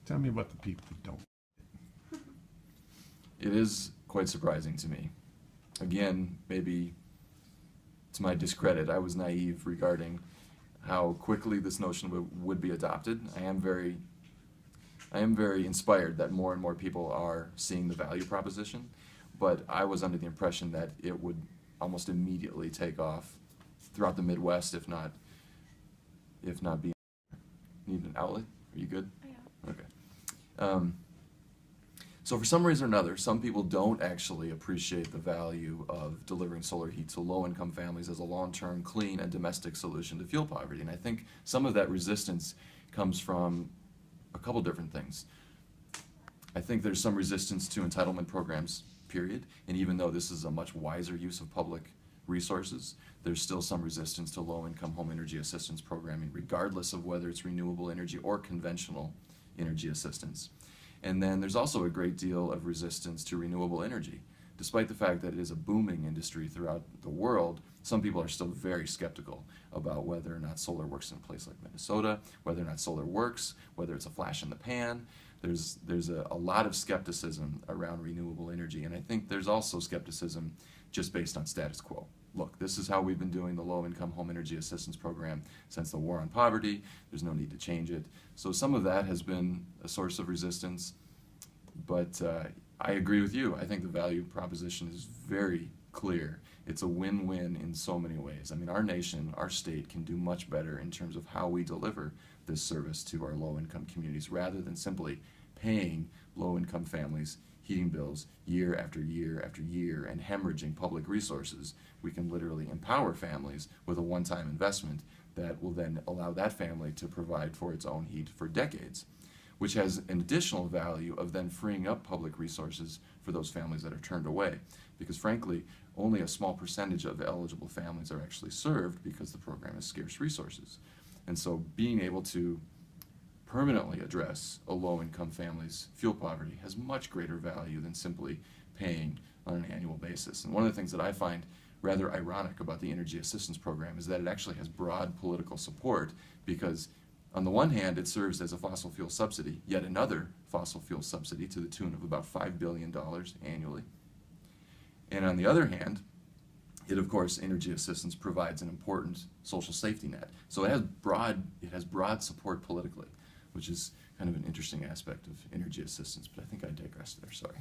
Tell me about the people who don't. It is quite surprising to me. Again, maybe to my discredit, I was naive regarding how quickly this notion would be adopted. I am very inspired that more and more people are seeing the value proposition, but I was under the impression that it would almost immediately take off throughout the Midwest, if not be. Need an outlet? Are you good? Yeah. Okay. So for some reason or another, some people don't actually appreciate the value of delivering solar heat to low-income families as a long-term, clean, and domestic solution to fuel poverty. And I think some of that resistance comes from a couple different things. I think there's some resistance to entitlement programs, period. And even though this is a much wiser use of public resources, there's still some resistance to low-income home energy assistance programming, regardless of whether it's renewable energy or conventional energy assistance. And then there's also a great deal of resistance to renewable energy. Despite the fact that it is a booming industry throughout the world, some people are still very skeptical about whether or not solar works in a place like Minnesota, whether or not solar works, whether it's a flash in the pan. There's a lot of skepticism around renewable energy, and I think there's also skepticism just based on status quo. Look, this is how we've been doing the low-income home energy assistance program since the war on poverty. There's no need to change it. So some of that has been a source of resistance, but I agree with you. I think the value proposition is very clear. It's a win-win in so many ways. I mean, our nation, our state can do much better in terms of how we deliver this service to our low-income communities rather than simply paying low-income families heating bills year after year after year and hemorrhaging public resources. We can literally empower families with a one-time investment that will then allow that family to provide for its own heat for decades, which has an additional value of then freeing up public resources for those families that are turned away. Because frankly, only a small percentage of eligible families are actually served because the program has scarce resources. And so being able to permanently address a low-income family's fuel poverty has much greater value than simply paying on an annual basis. And one of the things that I find rather ironic about the energy assistance program is that it actually has broad political support because on the one hand, it serves as a fossil fuel subsidy, yet another fossil fuel subsidy to the tune of about $5 billion annually. And on the other hand, it, of course, energy assistance provides an important social safety net. So it has broad support politically, which is kind of an interesting aspect of energy assistance, but I think I digressed there, sorry.